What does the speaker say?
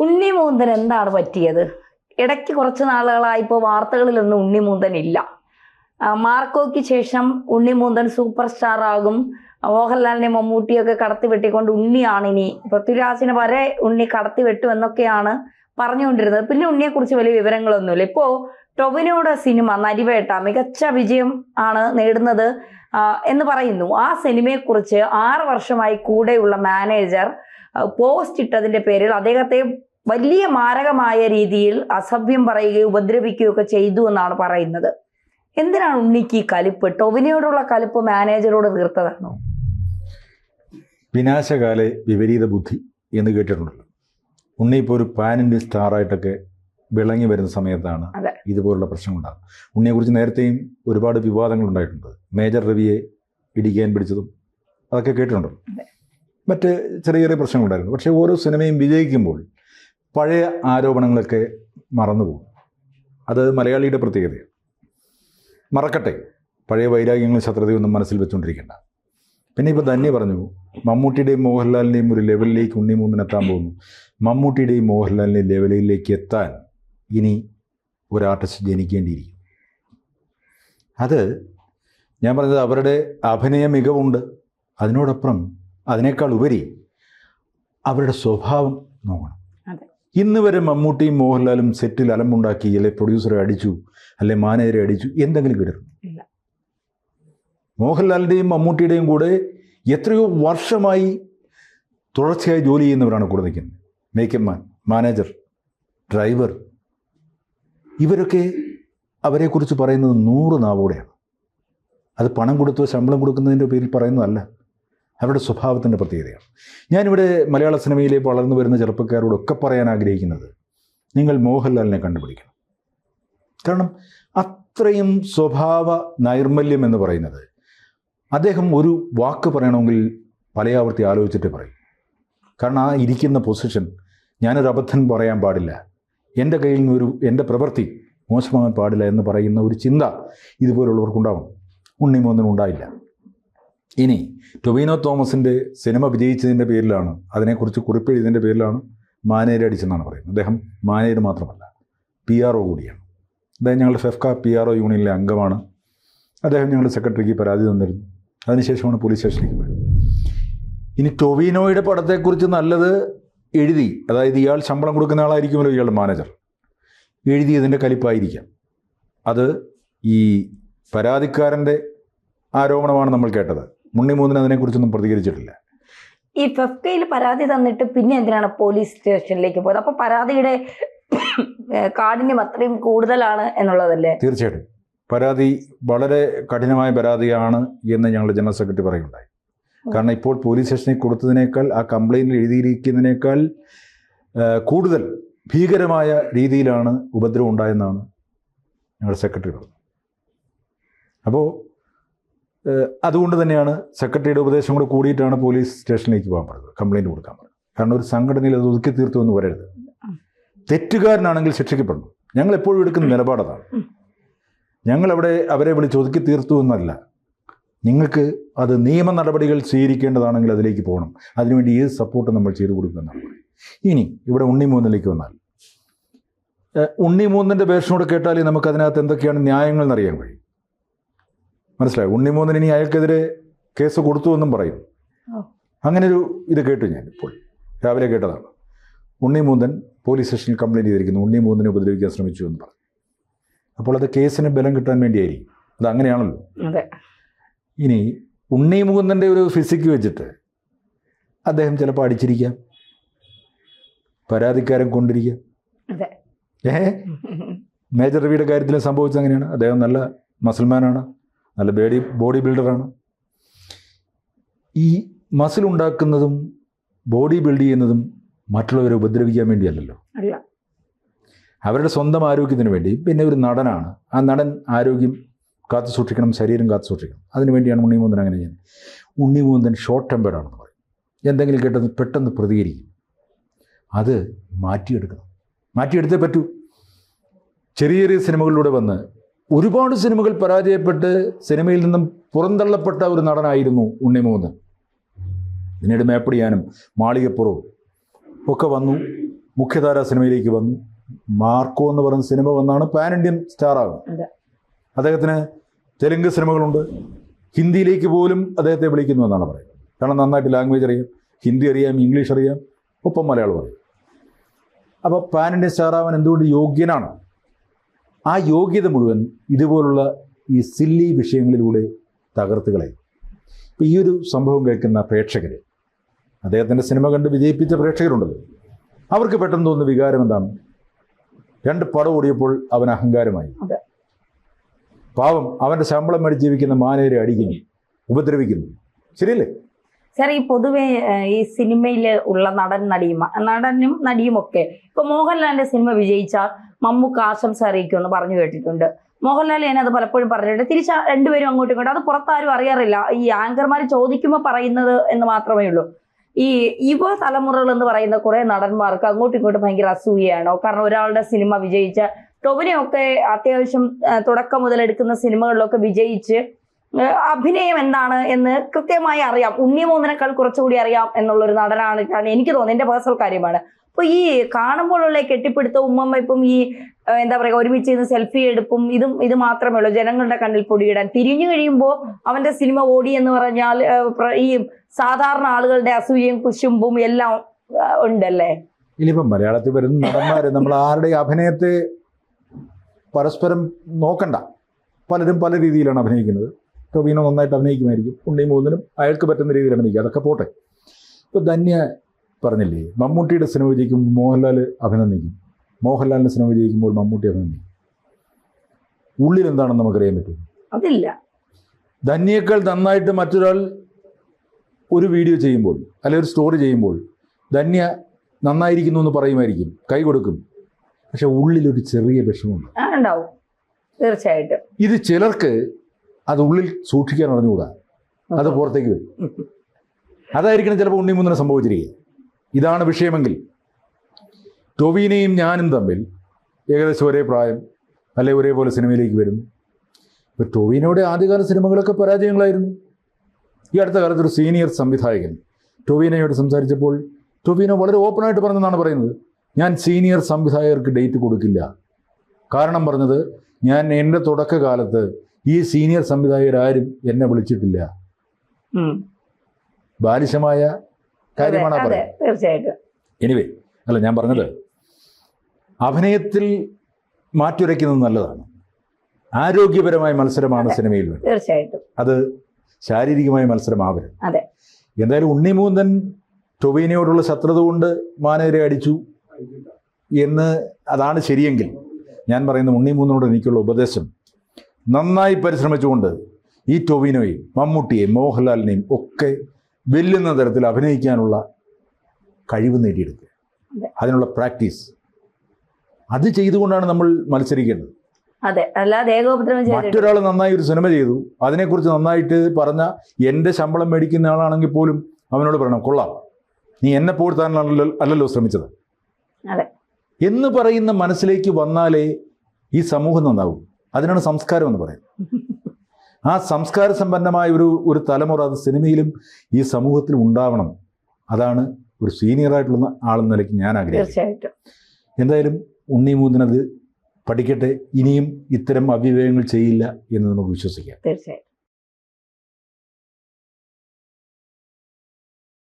ഉണ്ണിമൂന്തൻ എന്താണ് പറ്റിയത്? ഇടയ്ക്ക് കുറച്ച് നാളുകളായി ഇപ്പോൾ വാർത്തകളിലൊന്നും ഉണ്ണിമൂന്തൻ ഇല്ല. മാർക്കോയ്ക്ക് ശേഷം ഉണ്ണിമൂന്തൻ സൂപ്പർ സ്റ്റാർ ആകും, മോഹൻലാലിനെ മമ്മൂട്ടിയൊക്കെ കടത്തി വെട്ടിക്കൊണ്ട് ഉണ്ണിയാണ് ഇനി, പൃഥ്വിരാജിനെ വരെ ഉണ്ണി കടത്തി വെട്ടും എന്നൊക്കെയാണ് പറഞ്ഞുകൊണ്ടിരുന്നത്. പിന്നെ ഉണ്ണിയെക്കുറിച്ച് വലിയ വിവരങ്ങളൊന്നുമില്ല. ഇപ്പോ ടൊവിനോയുടെ സിനിമ നരിവേട്ട മികച്ച വിജയം ആണ് നേടുന്നത് എന്ന് പറയുന്നു. ആ സിനിമയെക്കുറിച്ച് 6 വർഷമായി കൂടെയുള്ള മാനേജർ പോസ്റ്റ് ഇട്ടതിന്റെ പേരിൽ അദ്ദേഹത്തെ വലിയ മാരകമായ രീതിയിൽ അസഭ്യം പറയുകയോ ഉപദ്രവിക്കുകയോ ഒക്കെ ചെയ്തു എന്നാണ് പറയുന്നത്. എന്തിനാണ് ഉണ്ണിക്ക് ഈ കലിപ്പ്? ടൊവിനോടുള്ള കലിപ്പ് മാനേജറോട് തീർത്തതാണോ? വിനാശകാലെ വിപരീത ബുദ്ധി എന്ന് കേട്ടിട്ടുണ്ടല്ലോ. ഉണ്ണി ഇപ്പോൾ ഒരു പാൻ ഇന്ത്യൻ സ്റ്റാറായിട്ടൊക്കെ വിളങ്ങി വരുന്ന സമയത്താണ് ഇതുപോലുള്ള പ്രശ്നങ്ങളുണ്ടാകുന്നത്. ഉണ്ണിയെക്കുറിച്ച് നേരത്തെയും ഒരുപാട് വിവാദങ്ങൾ ഉണ്ടായിട്ടുണ്ട്. മേജർ രവിയെ ഇടിക്കാൻ പിടിച്ചതും അതൊക്കെ കേട്ടിട്ടുണ്ടല്ലോ. മറ്റ് ചെറിയ ചെറിയ പ്രശ്നങ്ങളുണ്ടായിരുന്നു. പക്ഷേ ഓരോ സിനിമയും വിജയിക്കുമ്പോൾ പഴയ ആരോപണങ്ങളൊക്കെ മറന്നുപോകും. അത് മലയാളിയുടെ പ്രത്യേകതയാണ്. മറക്കട്ടെ, പഴയ വൈരാഗ്യങ്ങളും ശത്രുതയൊന്നും മനസ്സിൽ വെച്ചുകൊണ്ടിരിക്കേണ്ട. പിന്നെ ഇപ്പോൾ ധന്യ പറഞ്ഞു, മമ്മൂട്ടിയുടെയും മോഹൻലാലിൻ്റെയും ഒരു ലെവലിലേക്ക് ഉണ്ണിമൂന്നൻ എത്താൻ പോകുന്നു. മമ്മൂട്ടിയുടെയും മോഹൻലാലിൻ്റെയും ലെവലിലേക്ക് എത്താൻ ഇനി ഒരു ആർട്ടിസ്റ്റ് ജനിക്കേണ്ടിയിരിക്കും. അത് ഞാൻ പറഞ്ഞത് അവരുടെ അഭിനയ മികവുണ്ട്, അതിനോടൊപ്പം അതിനേക്കാൾ ഉപരി അവരുടെ സ്വഭാവം നോക്കണം. ഇന്ന് വരെ മമ്മൂട്ടിയും മോഹൻലാലും സെറ്റിൽ അലമ്പുണ്ടാക്കി, അല്ലെ പ്രൊഡ്യൂസറെ അടിച്ചു, അല്ലെ മാനേജറെ അടിച്ചു, എന്തെങ്കിലും കിടക്കും? മോഹൻലാലിൻ്റെയും മമ്മൂട്ടിയുടെയും കൂടെ എത്രയോ വർഷമായി തുടർച്ചയായി ജോലി ചെയ്യുന്നവരാണ് കൂടെ നിൽക്കുന്നത്. മേക്കപ്പ് മാൻ, മാനേജർ, ഡ്രൈവർ, ഇവരൊക്കെ അവരെക്കുറിച്ച് പറയുന്നത് 100 നാവോടെയാണ്. അത് പണം കൊടുത്തോ ശമ്പളം കൊടുക്കുന്നതിൻ്റെ പേരിൽ പറയുന്നതല്ല, അവരുടെ സ്വഭാവത്തിൻ്റെ പ്രത്യേകതയാണ്. ഞാനിവിടെ മലയാള സിനിമയിലേക്ക് വളർന്നു വരുന്ന ചെറുപ്പക്കാരോടൊക്കെ പറയാൻ ആഗ്രഹിക്കുന്നത്, നിങ്ങൾ മോഹൻലാലിനെ കണ്ടുപിടിക്കണം. കാരണം അത്രയും സ്വഭാവ നൈർമല്യം എന്ന് പറയുന്നത്, അദ്ദേഹം ഒരു വാക്ക് പറയണമെങ്കിൽ പലയാവർത്തി ആലോചിച്ചിട്ട് പറയും. കാരണം ആ ഇരിക്കുന്ന പൊസിഷൻ, ഞാനൊരു അബദ്ധം പറയാൻ പാടില്ല, എൻ്റെ കയ്യിൽ നിന്നൊരു എൻ്റെ പ്രവൃത്തി മോശമാകാൻ പാടില്ല എന്ന് പറയുന്ന ഒരു ചിന്ത ഇതുപോലുള്ളവർക്കുണ്ടാവും. ഉണ്ണിമൂന്നനുണ്ടായില്ല. ഇനി ടൊവിനോ തോമസിൻ്റെ സിനിമ വിജയിച്ചതിൻ്റെ പേരിലാണ്, അതിനെക്കുറിച്ച് കുറിപ്പെഴുതിയതിൻ്റെ പേരിലാണ് മാനേജർ അടിച്ചെന്നാണ് പറയുന്നത്. അദ്ദേഹം മാനേജർ മാത്രമല്ല, PRO കൂടിയാണ്. അദ്ദേഹം ഞങ്ങളുടെ ഫെഫ്ക PRO യൂണിയനിലെ അംഗമാണ്. അദ്ദേഹം ഞങ്ങളുടെ സെക്രട്ടറിക്ക് പരാതി തന്നിരുന്നു. അതിനുശേഷമാണ് പോലീസ് സ്റ്റേഷനിലേക്ക് പോയത്. ഇനി ടൊവിനോയുടെ പടത്തെക്കുറിച്ച് നല്ലത് എഴുതി, അതായത് ഇയാൾ ശമ്പളം കൊടുക്കുന്ന ആളായിരിക്കുമല്ലോ ഇയാളുടെ മാനേജർ, എഴുതിയതിൻ്റെ കലിപ്പായിരിക്കാം. അത് ഈ പരാതിക്കാരൻ്റെ ആരോപണമാണ് നമ്മൾ കേട്ടത്. ഉണ്ണിമൂന്നൻ അതിനെക്കുറിച്ചൊന്നും പ്രതികരിച്ചിട്ടില്ല. ഈ ഫെഫ്കയിൽ പരാതി തന്നിട്ട് പിന്നെ എന്തിനാണ് പോലീസ് സ്റ്റേഷനിലേക്ക് പോയത്? അപ്പോൾ പരാതിയുടെ കാഠിന്യം അത്രയും കൂടുതലാണ് എന്നുള്ളതല്ലേ? തീർച്ചയായിട്ടും പരാതി വളരെ കഠിനമായ പരാതിയാണ് എന്ന് ഞങ്ങളുടെ ജനറൽ സെക്രട്ടറി പറയുകയുണ്ടായി. കാരണം ഇപ്പോൾ പോലീസ് സ്റ്റേഷനിൽ കൊടുത്തതിനേക്കാൾ, ആ കംപ്ലയിൻറ്റിൽ എഴുതിയിരിക്കുന്നതിനേക്കാൾ കൂടുതൽ ഭീകരമായ രീതിയിലാണ് ഉപദ്രവം ഉണ്ടായെന്നാണ് ഞങ്ങളുടെ സെക്രട്ടറി പറഞ്ഞത്. അപ്പോൾ അതുകൊണ്ട് തന്നെയാണ് സെക്രട്ടറിയുടെ ഉപദേശം കൂടെ കൂടിയിട്ടാണ് പോലീസ് സ്റ്റേഷനിലേക്ക് പോകാൻ പറഞ്ഞത്, കംപ്ലയിൻറ്റ് കൊടുക്കാൻ പറഞ്ഞത്. കാരണം ഒരു സംഘടനയിൽ അത് ഒതുക്കി തീർത്തു എന്ന് വരരുത്. തെറ്റുകാരനാണെങ്കിൽ ശിക്ഷിക്കപ്പെടണം. ഞങ്ങൾ എപ്പോഴും എടുക്കുന്ന നിലപാടതാണ്. ഞങ്ങളവിടെ അവരെ വിളിച്ച് ഒതുക്കി തീർത്തു എന്നല്ല, നിങ്ങൾക്ക് അത് നിയമ നടപടികൾ സ്വീകരിക്കേണ്ടതാണെങ്കിൽ അതിലേക്ക് പോകണം. അതിനുവേണ്ടി ഏത് സപ്പോർട്ടും നമ്മൾ ചെയ്തു കൊടുക്കുന്നതാണ്. ഇനി ഇവിടെ ഉണ്ണിമൂന്നനിലേക്ക് വന്നാൽ, ഉണ്ണിമൂന്നൻ്റെ വേർഷനോട് കേട്ടാലേ നമുക്കതിനകത്ത് എന്തൊക്കെയാണ് ന്യായങ്ങൾ എന്നറിയാൻ കഴിയും. മനസ്സിലായി? ഉണ്ണിമൂന്നൻ ഇനി അയാൾക്കെതിരെ കേസ് കൊടുത്തു എന്നും പറയും. അങ്ങനൊരു ഇത് കേട്ടു ഞാൻ ഇപ്പോൾ രാവിലെ കേട്ടതാണ്. ഉണ്ണിമൂന്നൻ പോലീസ് സ്റ്റേഷനിൽ കംപ്ലയിൻറ്റ് ചെയ്തിരിക്കുന്നു, ഉണ്ണിമൂന്നനെ ഉപദ്രവിക്കാൻ ശ്രമിച്ചു എന്ന് പറഞ്ഞു. അപ്പോൾ അത് കേസിന് ബലം കിട്ടാൻ വേണ്ടിയായിരിക്കും. അത് അങ്ങനെയാണല്ലോ. ഇനി ഉണ്ണിമൂന്നൻ്റെ ഒരു ഫിസിക്ക് വെച്ചിട്ട് അദ്ദേഹം ചിലപ്പോൾ അടിച്ചിരിക്കാം, പരാതിക്കാരൻ കൊണ്ടിരിക്കാം. മേജർ രവിയുടെ കാര്യത്തിലും സംഭവിച്ചത് അങ്ങനെയാണ്. അദ്ദേഹം നല്ല മസിൽമാനാണ്, നല്ല ബോഡി ബിൽഡറാണ്. ഈ മസിൽ ഉണ്ടാക്കുന്നതും ബോഡി ബിൽഡ് ചെയ്യുന്നതും മറ്റുള്ളവരെ ഉപദ്രവിക്കാൻ വേണ്ടിയല്ലല്ലോ, അവരുടെ സ്വന്തം ആരോഗ്യത്തിന് വേണ്ടി. പിന്നെ ഒരു നടനാണ്, ആ നടൻ ആരോഗ്യം കാത്തു സൂക്ഷിക്കണം, ശരീരം കാത്തു സൂക്ഷിക്കണം. അതിനുവേണ്ടിയാണ് ഉണ്ണിമൂന്നൻ അങ്ങനെ ചെയ്യുന്നത്. ഉണ്ണിമൂന്നൻ ഷോർട്ട് ടെമ്പേർഡാണെന്ന് പറയും. എന്തെങ്കിലും കേട്ടത് പെട്ടെന്ന് പ്രതികരിക്കും. അത് മാറ്റിയെടുക്കണം, മാറ്റിയെടുത്തേ പറ്റൂ. ചെറിയ ചെറിയ സിനിമകളിലൂടെ വന്ന് ഒരുപാട് സിനിമകൾ പരാജയപ്പെട്ട് സിനിമയിൽ നിന്നും പുറന്തള്ളപ്പെട്ട ഒരു നടനായിരുന്നു ഉണ്ണിമൂന്നൻ. പിന്നീട് മേപ്പടിയാനും മാളികപ്പുറവും ഒക്കെ വന്നു, മുഖ്യധാരാ സിനിമയിലേക്ക് വന്നു. മാർക്കോ എന്ന് പറയുന്ന സിനിമ വന്നാണ് പാൻ ഇന്ത്യൻ സ്റ്റാർ ആകുന്നത്. അദ്ദേഹത്തിന് തെലുങ്ക് സിനിമകളുണ്ട്, ഹിന്ദിയിലേക്ക് പോലും അദ്ദേഹത്തെ വിളിക്കുന്നു എന്നാണ് പറയുന്നത്. കാരണം നന്നായിട്ട് ലാംഗ്വേജ് അറിയാം, ഹിന്ദി അറിയാം, ഇംഗ്ലീഷ് അറിയാം, ഒപ്പം മലയാളം അറിയാം. അപ്പോൾ പാൻ ഇന്ത്യൻ സ്റ്റാർ ആവാൻ എന്തുകൊണ്ട് യോഗ്യനാണ്. ആ യോഗ്യത മുഴുവൻ ഇതുപോലുള്ള ഈ സില്ലി വിഷയങ്ങളിലൂടെ തകർത്ത് കളയും. ഇപ്പം ഈ ഒരു സംഭവം കേൾക്കുന്ന പ്രേക്ഷകർ, അദ്ദേഹത്തിൻ്റെ സിനിമ കണ്ട് വിജയിപ്പിച്ച പ്രേക്ഷകരുണ്ടല്ലോ, അവർക്ക് പെട്ടെന്ന് തോന്നുന്ന വികാരം എന്താണ്? 2 പടം ഓടിയപ്പോൾ അവൻ അഹങ്കാരമായി. പാവം, അവൻ്റെ ശമ്പളം മേടിച്ച് ജീവിക്കുന്ന മാനേരെ അടിക്കുന്നു, ഉപദ്രവിക്കുന്നു. ശരിയല്ലേ സാർ? ഈ പൊതുവെ ഈ സിനിമയിൽ ഉള്ള നടനും നടിയും ഒക്കെ ഇപ്പൊ മോഹൻലാലിന്റെ സിനിമ വിജയിച്ചാൽ മമ്മൂക്ക് ആശംസ അറിയിക്കുമെന്ന് പറഞ്ഞു കേട്ടിട്ടുണ്ട്. മോഹൻലാൽ ഞാൻ അത് പലപ്പോഴും പറഞ്ഞിട്ടുണ്ട്. തിരിച്ച് രണ്ടുപേരും അങ്ങോട്ടും ഇങ്ങോട്ടും, അത് പുറത്താരും അറിയാറില്ല. ഈ ആങ്കർമാർ ചോദിക്കുമ്പോൾ പറയുന്നത് എന്ന് മാത്രമേ ഉള്ളൂ. ഈ യുവ തലമുറകൾ എന്ന് പറയുന്ന കുറെ നടന്മാർക്ക് അങ്ങോട്ടും ഇങ്ങോട്ടും ഭയങ്കര അസൂയയാണോ? കാരണം ഒരാളുടെ സിനിമ വിജയിച്ച ടൊവിനോയൊക്കെ അത്യാവശ്യം തുടക്കം മുതൽ എടുക്കുന്ന സിനിമകളിലൊക്കെ വിജയിച്ച് അഭിനയം എന്താണ് എന്ന് കൃത്യമായി അറിയാം. ഉണ്ണിമൂന്നനേക്കാൾ കുറച്ചുകൂടി അറിയാം എന്നുള്ളൊരു നടനാണ് എനിക്ക് തോന്നുന്നത്. എന്റെ പേഴ്സണൽ കാര്യമാണ്. അപ്പൊ ഈ കാണുമ്പോഴുള്ള കെട്ടിപ്പിടുത്തവും ഉമ്മമ്മയ്ക്കും ഈ എന്താ പറയുക ഒരുമിച്ച് നിന്ന് സെൽഫി എടുപ്പും ഇത് മാത്രമേ ഉള്ളൂ ജനങ്ങളുടെ കണ്ണിൽ പൊടിയിടാൻ. തിരിഞ്ഞു കഴിയുമ്പോൾ അവന്റെ സിനിമ ഓടി എന്ന് പറഞ്ഞാൽ ഈ സാധാരണ ആളുകളുടെ അസൂയയും കുശുമ്പും എല്ലാം ഉണ്ടല്ലേ? ഇനിയിപ്പം മലയാളത്തിൽ വരുന്ന നടന്മാര് നമ്മൾ ആരുടെ അഭിനയത്തെ പരസ്പരം നോക്കണ്ട. പലരും പല രീതിയിലാണ് അഭിനയിക്കുന്നത്. ടൊവിനോ നന്നായിട്ട് അഭിനയിക്കുമായിരിക്കും, ഉണ്ണിമൂന്നനും അയാൾക്ക് പറ്റുന്ന രീതിയിൽ അഭിനയിക്കും, അതൊക്കെ പോട്ടെ. ഇപ്പോൾ ധന്യ പറഞ്ഞില്ലേ, മമ്മൂട്ടിയുടെ സിനിമ വിജയിക്കുമ്പോൾ മോഹൻലാൽ അഭിനന്ദിക്കും, മോഹൻലാലിൻ്റെ സിനിമ വിജയിക്കുമ്പോൾ മമ്മൂട്ടി അഭിനന്ദിക്കും. ഉള്ളിൽ എന്താണെന്ന് നമുക്കറിയാൻ പറ്റും? അതില്ല. ധന്യേക്കാൾ നന്നായിട്ട് മറ്റൊരാൾ ഒരു വീഡിയോ ചെയ്യുമ്പോൾ അല്ലെങ്കിൽ ഒരു സ്റ്റോറി ചെയ്യുമ്പോൾ ധന്യ നന്നായിരിക്കുന്നു എന്ന് പറയുമായിരിക്കും, കൈ കൊടുക്കും. പക്ഷെ ഉള്ളിലൊരു ചെറിയ വിഷമമുണ്ട്, ഉണ്ടാവും തീർച്ചയായിട്ടും. ഇത് ചിലർക്ക് അത് ഉള്ളിൽ സൂക്ഷിക്കാൻ അറിഞ്ഞുകൂടാ, അത് പുറത്തേക്ക് വരും. അതായിരിക്കണം ചിലപ്പോൾ ഉണ്ണിമൂന്നന് സംഭവിച്ചിരിക്കുക. ഇതാണ് വിഷയമെങ്കിൽ ടൊവിനയും ഞാനും തമ്മിൽ ഏകദേശം ഒരേ പ്രായം, അല്ലെ ഒരേപോലെ സിനിമയിലേക്ക് വരുന്നു. ഇപ്പോൾ ടൊവിനോയുടെ ആദ്യകാല സിനിമകളൊക്കെ പരാജയങ്ങളായിരുന്നു. ഈ അടുത്ത കാലത്ത് ഒരു സീനിയർ സംവിധായകൻ ടൊവിനോയോട് സംസാരിച്ചപ്പോൾ ടൊവിനോ വളരെ ഓപ്പണായിട്ട് പറഞ്ഞെന്നാണ് പറയുന്നത്, ഞാൻ സീനിയർ സംവിധായകർക്ക് ഡേറ്റ് കൊടുക്കില്ല. കാരണം പറഞ്ഞത്, ഞാൻ എൻ്റെ തുടക്കകാലത്ത് ഈ സീനിയർ സംവിധായകരാരും എന്നെ വിളിച്ചിട്ടില്ല. ബാലിശമായ കാര്യമാണ് പറയുന്നത്. തീർച്ചയായിട്ടും. എനിവേ, അല്ല ഞാൻ പറഞ്ഞത്, അഭിനയത്തിൽ മാറ്റുരയ്ക്കുന്നത് നല്ലതാണ്. ആരോഗ്യപരമായ മത്സരമാണ് സിനിമയിൽ വേണ്ടത്. തീർച്ചയായിട്ടും. അത് ശാരീരികമായ മത്സരമാവരുത്. അതെ. എന്തായാലും ഉണ്ണിമൂന്തൻ ടൊവിനോയോടുള്ള ശത്രുത കൊണ്ട് മാനേരെ അടിച്ചു എന്ന് അതാണ് ശരിയെങ്കിൽ, ഞാൻ പറയുന്ന ഉണ്ണിമൂന്നനോട് എനിക്കുള്ള ഉപദേശം, നന്നായി പരിശ്രമിച്ചുകൊണ്ട് ഈ ടൊവിനോയെയും മമ്മൂട്ടിയെയും മോഹൻലാലിനെയും ഒക്കെ വെല്ലുന്ന തരത്തിൽ അഭിനയിക്കാനുള്ള കഴിവ് നേടിയെടുക്കുക. അതിനുള്ള പ്രാക്ടീസ് അത് ചെയ്തുകൊണ്ടാണ് നമ്മൾ മത്സരിക്കേണ്ടത്. അതെ, അല്ലാതെ മറ്റൊരാൾ നന്നായി ഒരു സിനിമ ചെയ്തു, അതിനെക്കുറിച്ച് നന്നായിട്ട് പറഞ്ഞ എൻ്റെ ശമ്പളം മേടിക്കുന്ന ആളാണെങ്കിൽ പോലും അവനോട് പറയണം, കൊള്ളാം, നീ എന്നെ പോഴ്ത്താനല്ലോ ശ്രമിച്ചത് എന്ന് പറയുന്ന മനസ്സിലേക്ക് വന്നാലേ ഈ സമൂഹം നന്നാവും. അതിനാണ് സംസ്കാരം എന്ന് പറയുന്നത്. ആ സംസ്കാര സമ്പന്നമായ ഒരു തലമുറ അത് സിനിമയിലും ഈ സമൂഹത്തിലും ഉണ്ടാവണം. അതാണ് ഒരു സീനിയറായിട്ടുള്ള ആളെന്ന നിലയ്ക്ക് ഞാൻ ആഗ്രഹിക്കുന്നു. എന്തായാലും ഉണ്ണിമൂന്നനത് പഠിക്കട്ടെ, ഇനിയും ഇത്തരം അവിവേകങ്ങൾ ചെയ്യില്ല എന്ന് നമുക്ക് വിശ്വസിക്കാം. തീർച്ചയായും.